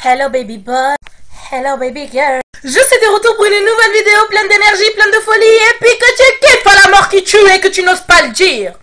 Hello baby boy, hello baby girl. Je suis de retour pour une nouvelle vidéo pleine d'énergie, pleine de folie, et puis que tu kiffes pas la mort qui tue et que tu n'oses pas le dire.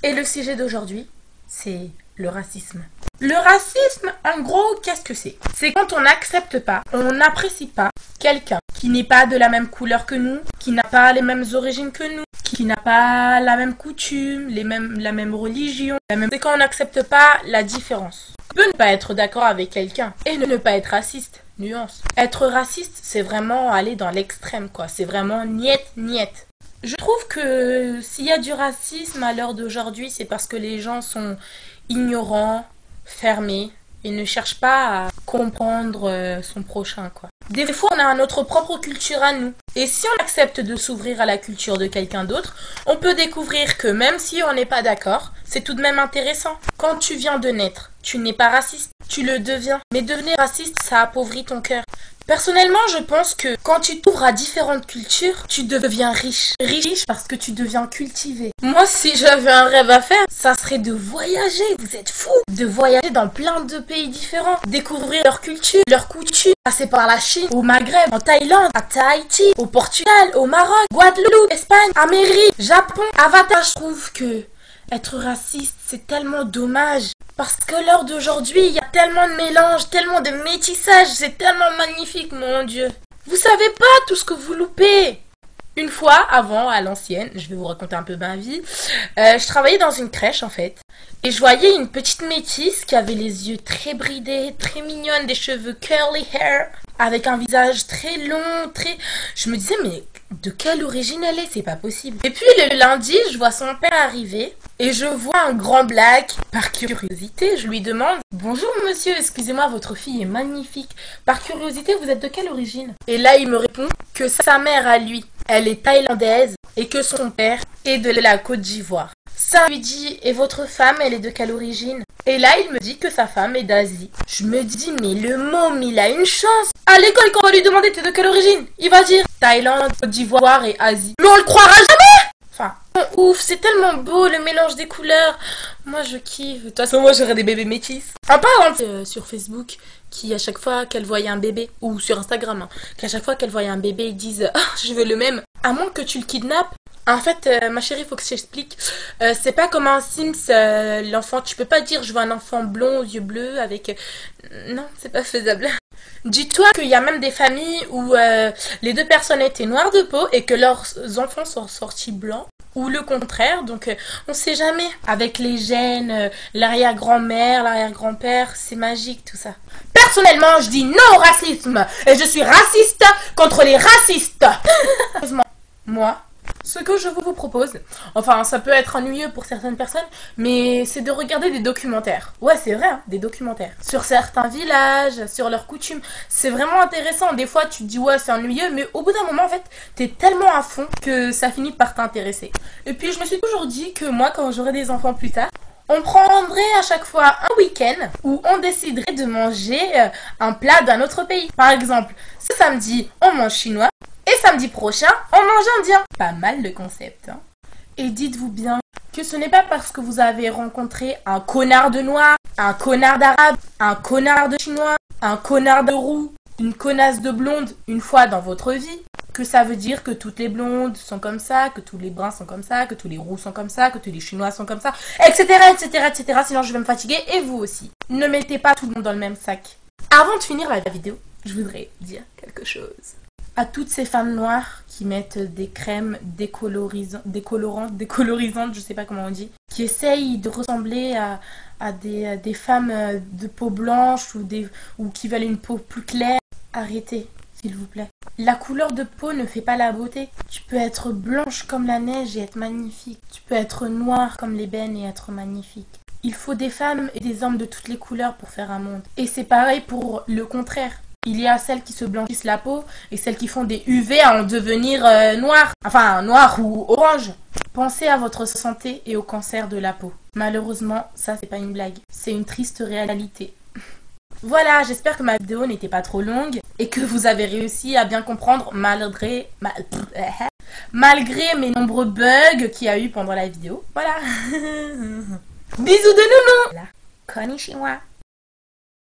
Et le sujet d'aujourd'hui, c'est le racisme. Le racisme, en gros, qu'est-ce que c'est? C'est quand on n'accepte pas, on n'apprécie pas quelqu'un qui n'est pas de la même couleur que nous, qui n'a pas les mêmes origines que nous, qui n'a pas la même coutume, la même religion. C'est quand on n'accepte pas la différence. On peut ne pas être d'accord avec quelqu'un et ne pas être raciste. Nuance. Être raciste, c'est vraiment aller dans l'extrême, quoi. C'est vraiment niet. Je trouve que s'il y a du racisme à l'heure d'aujourd'hui, c'est parce que les gens sont ignorants, fermés et ne cherchent pas à comprendre son prochain, quoi. Des fois, on a notre propre culture à nous. Et si on accepte de s'ouvrir à la culture de quelqu'un d'autre, on peut découvrir que même si on n'est pas d'accord, c'est tout de même intéressant. Quand tu viens de naître, tu n'es pas raciste, tu le deviens. Mais devenir raciste, ça appauvrit ton cœur. Personnellement, je pense que quand tu t'ouvres à différentes cultures, tu deviens riche. Riche parce que tu deviens cultivé. Moi, si j'avais un rêve à faire, ça serait de voyager. Vous êtes fous! De voyager dans plein de pays différents. Découvrir leur culture, leurs coutumes. Passer par la Chine, au Maghreb, en Thaïlande, à Tahiti, au Portugal, au Maroc, Guadeloupe, Espagne, Amérique, Japon, Avatar. Je trouve que être raciste, c'est tellement dommage. Parce que l'heure d'aujourd'hui, il y a tellement de mélange, tellement de métissage, c'est tellement magnifique, mon Dieu. Vous savez pas tout ce que vous loupez. Une fois, avant, à l'ancienne, je vais vous raconter un peu ma vie, je travaillais dans une crèche, en fait. Et je voyais une petite métisse qui avait les yeux très bridés, très mignonne, des cheveux curly hair, avec un visage très long, très... Je me disais, mais de quelle origine elle est? C'est pas possible. Et puis le lundi, je vois son père arriver et je vois un grand black. Par curiosité, je lui demande: bonjour monsieur, excusez-moi, votre fille est magnifique. Par curiosité, vous êtes de quelle origine? Et là, il me répond que sa mère à lui, elle est thaïlandaise et que son père est de la Côte d'Ivoire. Ça lui dit: et votre femme, elle est de quelle origine? Et là, il me dit que sa femme est d'Asie. Je me dis, mais le môme, il a une chance. À l'école, quand on va lui demander t'es de quelle origine, il va dire Thaïlande, Côte d'Ivoire et Asie. Mais on le croira jamais! Enfin, ouf, c'est tellement beau le mélange des couleurs. Moi, je kiffe. De toute façon, moi, j'aurais des bébés métis. Un parent sur Facebook qui, à chaque fois qu'elle voyait un bébé, ou sur Instagram, hein, qu'à chaque fois qu'elle voyait un bébé, ils disent ah, je veux le même. À moins que tu le kidnappes. En fait, ma chérie, faut que je t'explique. C'est pas comme un Sims, l'enfant. Tu peux pas dire je veux un enfant blond aux yeux bleus avec... Non, c'est pas faisable. Dis-toi qu'il y a même des familles où les deux personnes étaient noires de peau et que leurs enfants sont sortis blancs. Ou le contraire, donc on sait jamais. Avec les gènes, l'arrière-grand-mère, l'arrière-grand-père, c'est magique tout ça. Personnellement, je dis non au racisme. Et je suis raciste contre les racistes. Moi, ce que je vous propose, enfin ça peut être ennuyeux pour certaines personnes, mais c'est de regarder des documentaires. Ouais, c'est vrai, hein, des documentaires. Sur certains villages, sur leurs coutumes. C'est vraiment intéressant. Des fois tu te dis ouais c'est ennuyeux, mais au bout d'un moment en fait, t'es tellement à fond que ça finit par t'intéresser. Et puis je me suis toujours dit que moi quand j'aurai des enfants plus tard, on prendrait à chaque fois un week-end où on déciderait de manger un plat d'un autre pays. Par exemple, ce samedi, on mange chinois. Et samedi prochain, on mange indien. Pas mal le concept, hein. Et dites-vous bien que ce n'est pas parce que vous avez rencontré un connard de noir, un connard d'arabe, un connard de chinois, un connard de roux, une connasse de blonde une fois dans votre vie, que ça veut dire que toutes les blondes sont comme ça, que tous les bruns sont comme ça, que tous les roux sont comme ça, que tous les chinois sont comme ça, etc., etc., etc. Sinon je vais me fatiguer et vous aussi. Ne mettez pas tout le monde dans le même sac. Avant de finir la vidéo, je voudrais dire quelque chose. À toutes ces femmes noires qui mettent des crèmes décolorisantes, je sais pas comment on dit, qui essayent de ressembler à des femmes de peau blanche ou qui veulent une peau plus claire, arrêtez, s'il vous plaît. La couleur de peau ne fait pas la beauté. Tu peux être blanche comme la neige et être magnifique. Tu peux être noire comme l'ébène et être magnifique. Il faut des femmes et des hommes de toutes les couleurs pour faire un monde. Et c'est pareil pour le contraire. Il y a celles qui se blanchissent la peau et celles qui font des UV à en devenir noires. Enfin, noir ou orange. Pensez à votre santé et au cancer de la peau. Malheureusement, ça c'est pas une blague. C'est une triste réalité. Voilà, j'espère que ma vidéo n'était pas trop longue et que vous avez réussi à bien comprendre malgré mes nombreux bugs qu'il y a eu pendant la vidéo. Voilà. Bisous de nounou. Konnichiwa.